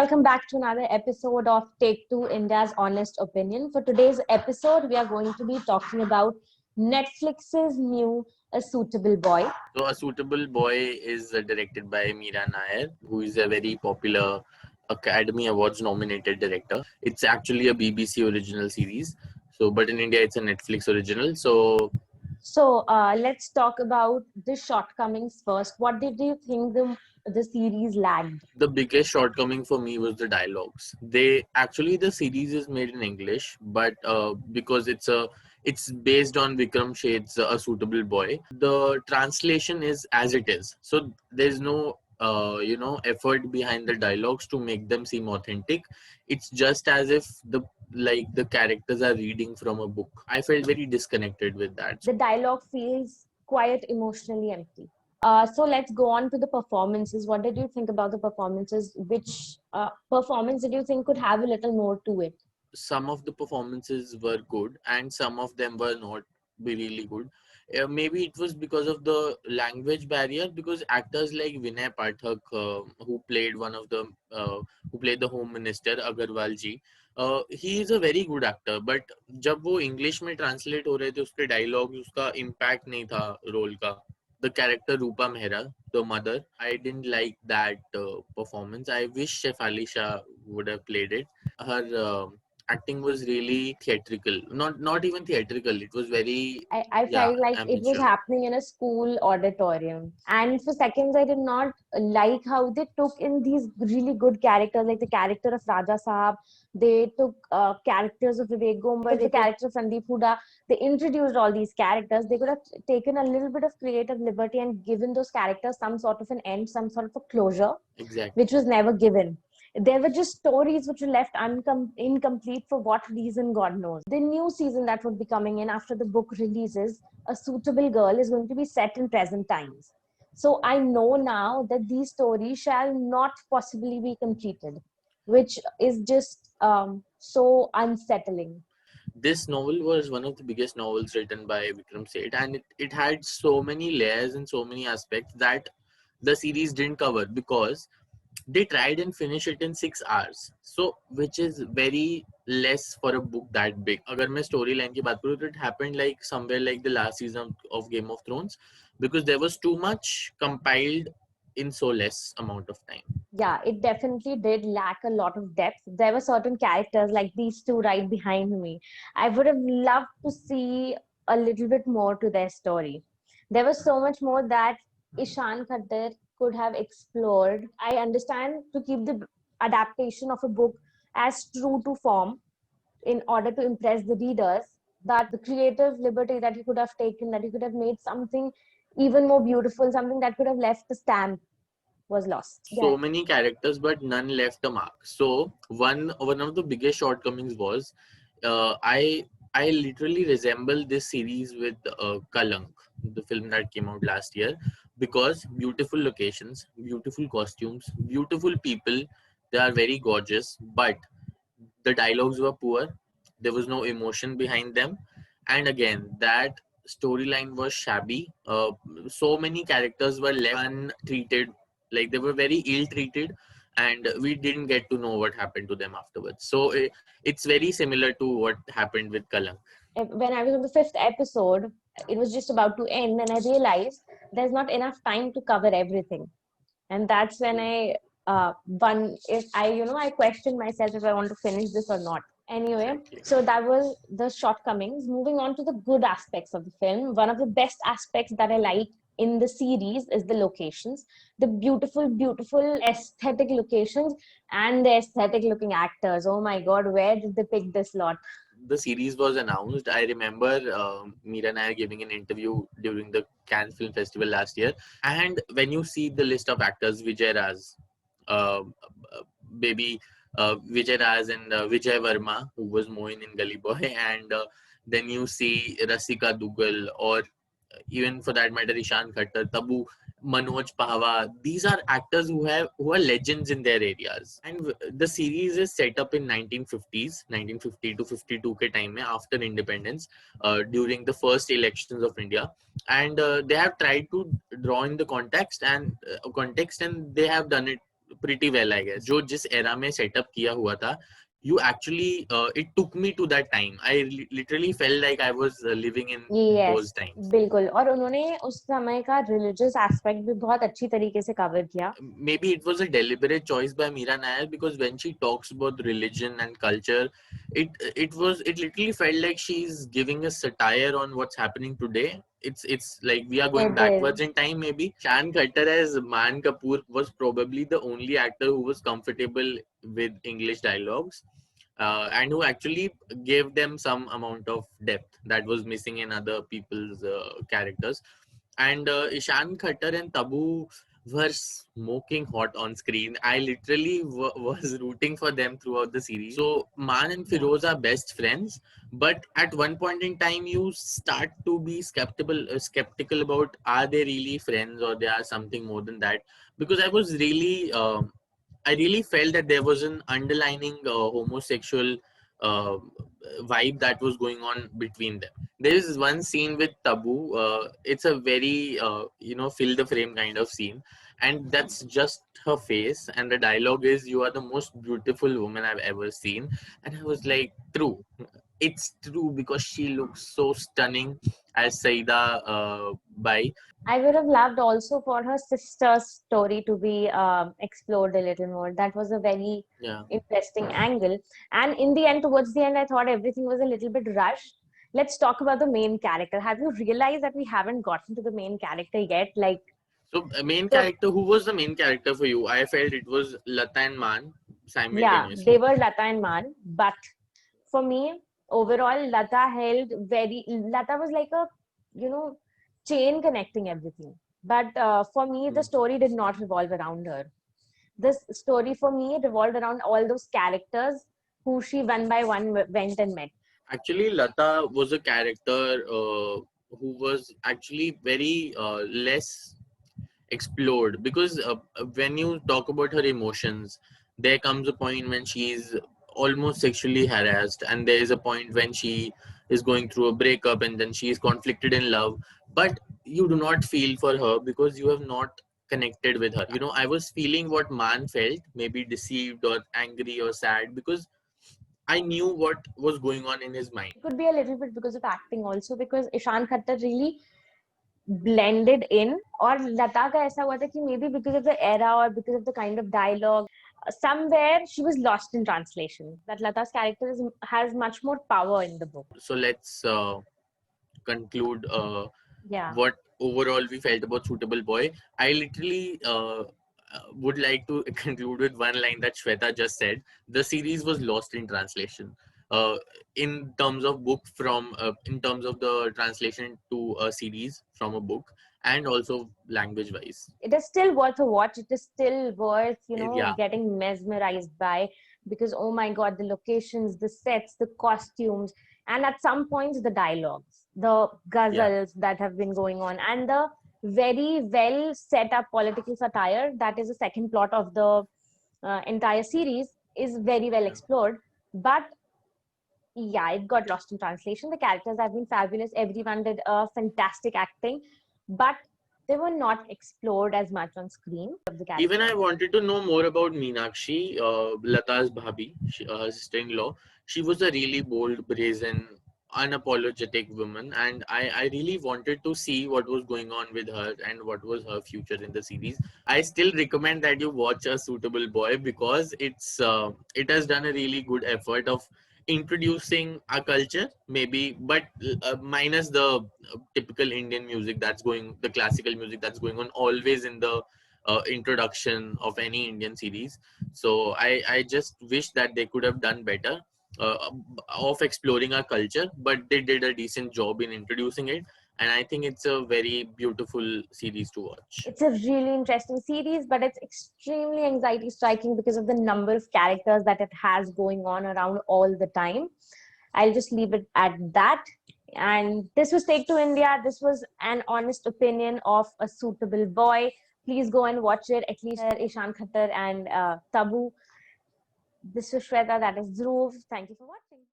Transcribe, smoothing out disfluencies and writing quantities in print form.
welcome back to another episode of Take Two India's Honest Opinion. For today's episode, we are going to be talking about Netflix's new A Suitable Boy. So, A Suitable Boy is directed by Meera Nair, who is a very popular Academy Awards nominated director. It's actually a BBC original series. But in India, it's a Netflix original. So let's talk about the shortcomings first. What did you think the series lagged? The biggest shortcoming for me was the dialogues. The series is made in English, but because it's based on Vikram Sheth's A Suitable Boy, the translation is as it is. So there's no effort behind the dialogues to make them seem authentic. It's just as if the characters are reading from a book. I felt very disconnected with that. The dialogue feels quite emotionally empty. So let's go on to the performances. What did you think about the performances? Which performance did you think could have a little more to it? Some of the performances were good and some of them were not really good. Maybe it was because of the language barrier, because actors like Vinay Pathak, who played the Home Minister Agarwal ji, he is a very good actor, but जब वो English में translate हो रहे थे उसके dialogue, उसका impact नहीं था role का. The character Rupa Mehra, the mother, I didn't like that performance. I wish Shefali Shah would have played it. Her acting was really theatrical. Not even theatrical. It was very. I felt like amateur. It was happening in a school auditorium. And for seconds, I did not like how they took in these really good characters, like the character of Raja Sahab. They took characters of Vivek Gombar, the character of Sandeep Huda. They introduced all these characters. They could have taken a little bit of creative liberty and given those characters some sort of an end, some sort of a closure. Exactly. Which was never given. There were just stories which were left incomplete for what reason, God knows. The new season that would be coming in after the book releases, A Suitable Girl, is going to be set in present times. So I know now that these stories shall not possibly be completed, which is just so unsettling. This novel was one of the biggest novels written by Vikram Seth, and it had so many layers and so many aspects that the series didn't cover, because they tried and finished it in 6 hours. So, which is very less for a book that big. अगर मैं storyline की बात करूँ, it happened like somewhere like the last season of Game of Thrones, because there was too much compiled in so less amount of time. Yeah, it definitely did lack a lot of depth. There were certain characters like these two right behind me. I would have loved to see a little bit more to their story. There was so much more that Ishan Khatter could have explored. I understand to keep the adaptation of a book as true to form in order to impress the readers, that the creative liberty that he could have taken, that he could have made something even more beautiful, something that could have left a stamp, was lost. So many characters, but none left a mark. So one of the biggest shortcomings was I literally resemble this series with Kalank, the film that came out last year, because beautiful locations, beautiful costumes, beautiful people. They are very gorgeous, but the dialogues were poor. There was no emotion behind them, and again that storyline was shabby. So many characters were left untreated, like they were very ill treated, and we didn't get to know what happened to them afterwards. So it's very similar to what happened with Kalank. When I was on the 5th episode, it was just about to end, and I realized there's not enough time to cover everything. And that's when I questioned myself if I want to finish this or not. Anyway, so that was the shortcomings. Moving on to the good aspects of the film. One of the best aspects that I like in the series is the locations, the beautiful aesthetic locations, and the aesthetic looking actors. Oh my god, where did they pick this lot? The series was announced, I remember Meera Nair giving an interview during the Cannes Film Festival last year, and when you see the list of actors, Vijay Raz, Vijay Raz and Vijay Verma, who was Moin in Gully Boy, and then you see Rasika Dugal, or even for that matter Ishan Khatter, Tabu, Manoj Pahwa. These are actors who are legends in their areas. And the series is set up in 1950s, 1950 to 52 ke time mein, after independence, during the first elections of India. And they have tried to draw in the context, and they have done it pretty well, I guess. जो जिस era में setup किया हुआ था, you actually it took me to that time. I literally felt like I was living in Yes, those times. बिल्कुल. और उन्होंने उस समय का religious aspect भी बहुत अच्छी तरीके से cover किया. Maybe it was a deliberate choice by Meera Nair, because when she talks about religion and culture, it literally felt like she's giving a satire on what's happening today. It's like we are going It backwards is. in time. Maybe Shan Khattar as Man Kapoor was probably the only actor who was comfortable with English dialogues, and who actually gave them some amount of depth that was missing in other people's characters. And Ishan Khattar and Tabu were smoking hot on screen. I literally was rooting for them throughout the series. So Man and Firoz are best friends, but at one point in time, you start to be skeptical about, are they really friends, or they are something more than that? Because I really felt that there was an underlining homosexual uh, vibe that was going on between them. There is one scene with Tabu. It's a very fill the frame kind of scene, and that's just her face. And the dialogue is, "You are the most beautiful woman I've ever seen." And I was like, "True, it's true," because she looks so stunning as Saida Bai. I would have loved also for her sister's story to be explored a little more. That was a very Yeah. interesting angle. And in the end, towards the end, I thought everything was a little bit rushed. Let's talk about the main character. Have you realized that we haven't gotten to the main character yet? Like, So, main the character, who was the main character for you? I felt it was Lata and Man yeah, simultaneously. they were Lata and Man, but for me, overall, Lata was like a, you know, chain connecting everything. But for me, the story did not revolve around her. This story for me revolved around all those characters who she one by one went and met. Actually, Lata was a character who was actually very less explored, because when you talk about her emotions, there comes a point when she is almost sexually harassed, and there is a point when she is going through a breakup, and then she is conflicted in love, but you do not feel for her because you have not connected with her. I was feeling what Man felt, maybe deceived or angry or sad, because I knew what was going on in his mind. It could be a little bit because of acting also, because Ishan Khattar really blended in. और लता का ऐसा हुआ था कि maybe because of the era or because of the kind of dialogue, somewhere she was lost in translation. That Lata's character has much more power in the book. So let's conclude Yeah. what overall we felt about Suitable Boy. I literally would like to conclude with one line that Shweta just said. The series was lost in translation. In terms of in terms of the translation to a series from a book, and also language wise. It is still worth a watch. It is still worth, Yeah. getting mesmerized by, because oh my god, the locations, the sets, the costumes, and at some points the dialogues, the ghazals that have been going on, and the very well set up political satire that is the second plot of the entire series is very well explored. But yeah, it got lost in translation. The characters have been fabulous. Everyone did a fantastic acting, but they were not explored as much on screen of the characters. Even I wanted to know more about Meenakshi, Lata's bhabhi, her sister-in-law. She was a really bold, brazen, unapologetic woman, and I really wanted to see what was going on with her and what was her future in the series. I still recommend that you watch A Suitable Boy, because it has done a really good effort of introducing a culture, maybe, but minus the typical Indian music the classical music that's going on always in the introduction of any Indian series. So I just wish that they could have done better of exploring our culture, but they did a decent job in introducing it. And I think it's a very beautiful series to watch. It's a really interesting series, but it's extremely anxiety striking because of the number of characters that it has going on around all the time. I'll just leave it at that. And this was Take to India. This was an honest opinion of A Suitable Boy. Please go and watch it, at least Ishan Khattar and Tabu. This was Shweta, that is Dhruv. Thank you for watching.